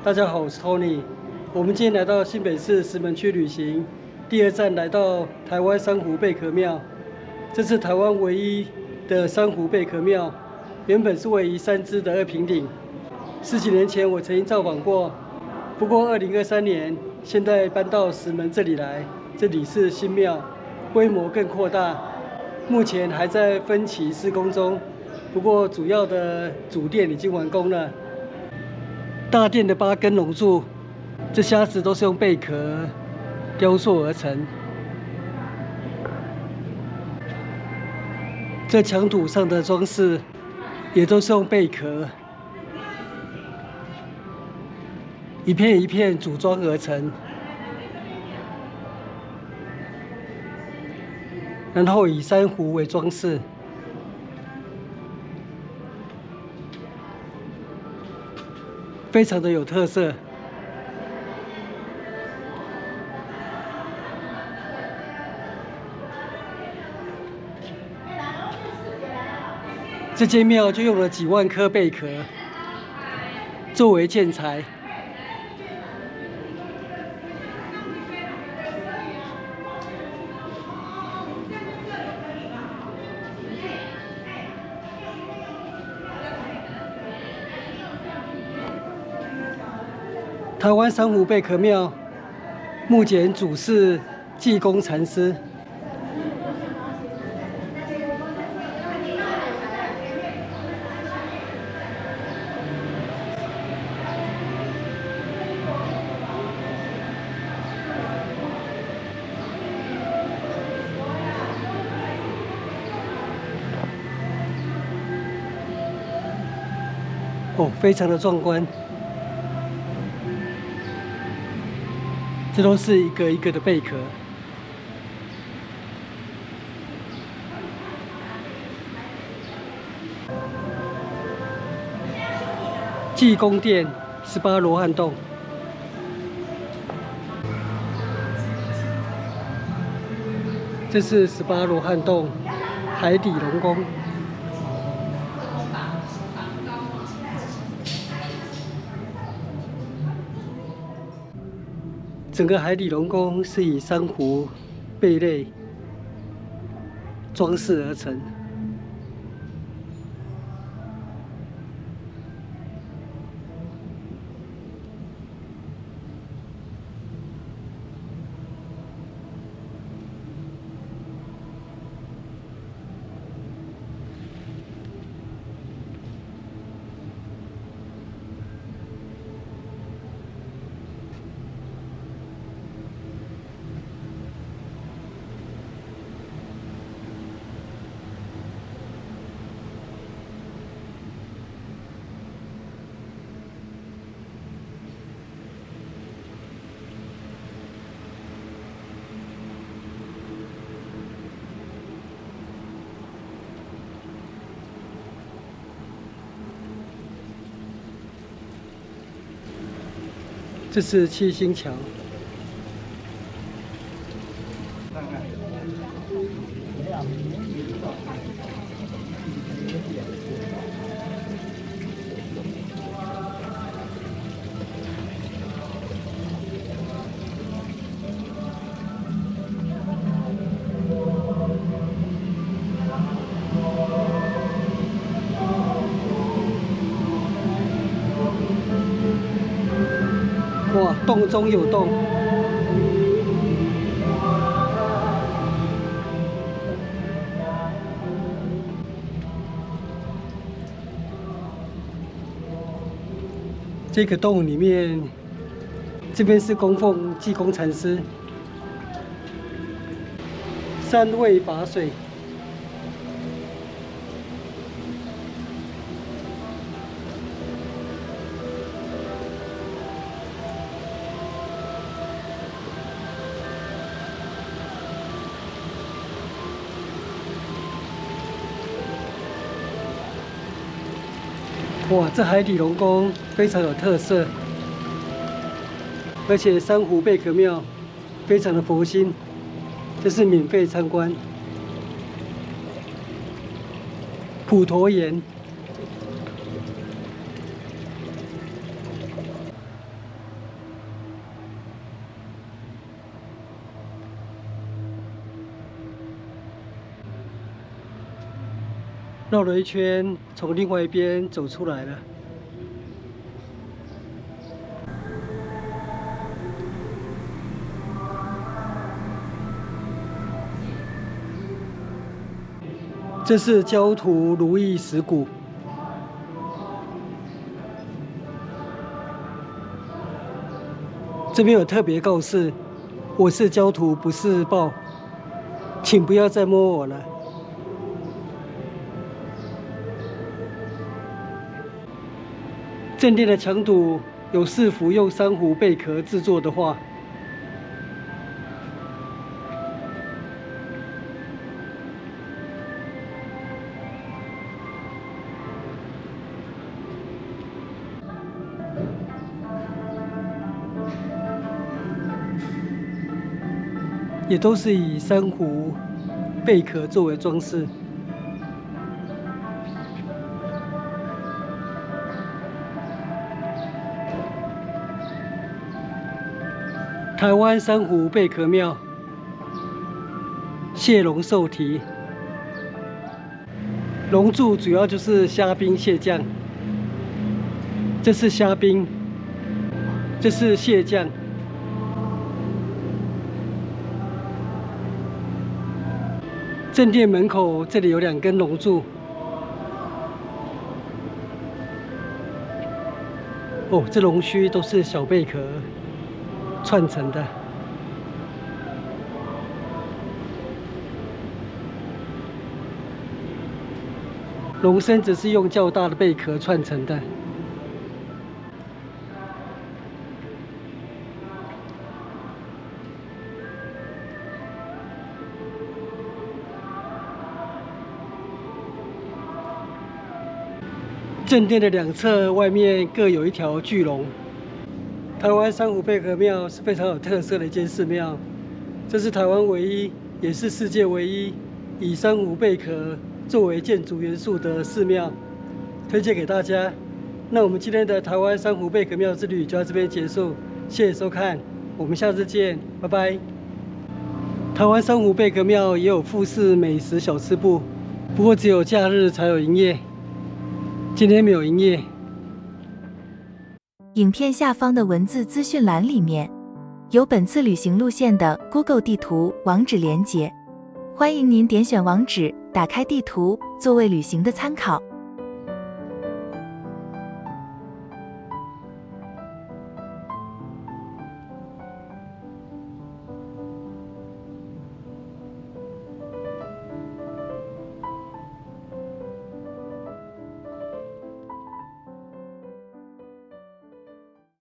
大家好，我是 Tony。我们今天来到新北市石门区旅行，第2站来到台湾珊瑚贝壳庙。这是台湾唯一的珊瑚贝壳庙，原本是位于三芝的2坪顶。10几年前我曾经造访过，不过2023年现在搬到石门这里来，这里是新庙，规模更扩大，目前还在分期施工中。不过主要的主殿已经完工了。大殿的8根龙柱，这虾子都是用贝壳雕塑而成。这墙土上的装饰也都是用贝壳一片一片组装而成，然后以珊瑚为装饰。非常的有特色。这间庙就用了几万颗贝壳作为建材。台湾珊瑚贝壳庙目前主事济公禅师。哦，非常的壮观。这都是一个一个的贝壳。济公殿18罗汉洞，这是18罗汉洞海底龙宫。整个海底龙宫是以珊瑚、贝类装饰而成。这是七星桥。哇，洞中有洞。这个洞里面，这边是供奉济公禅师，3位法水。哇，这海底龙宫非常有特色，而且珊瑚贝壳庙非常的佛心，这是免费参观。普陀岩，绕了一圈，从另外一边走出来了。这是焦土如意石鼓。这边有特别告示：我是焦土，不是豹，请不要再摸我了。正殿的墙土有4幅用珊瑚贝壳制作的画。也都是以珊瑚贝壳作为装饰。台湾珊瑚贝壳庙，蟹龙寿题，龙柱主要就是虾兵蟹将。这是虾兵，这是蟹将。正殿门口这里有2根龙柱。哦，这龙须都是小贝壳串成的。龙身则是用较大的贝壳串成的。正殿的2侧外面各有一条巨龙。台湾珊瑚贝壳庙是非常有特色的一间寺庙，这是台湾唯一，也是世界唯一以珊瑚贝壳作为建筑元素的寺庙，推荐给大家。那我们今天的台湾珊瑚贝壳庙之旅就到这边结束，谢谢收看，我们下次见，拜拜。台湾珊瑚贝壳庙也有富士美食小吃部，不过只有假日才有营业。今天没有营业。影片下方的文字资讯栏里面有本次旅行路线的 Google 地图网址连结，欢迎您点选网址，打开地图作为旅行的参考。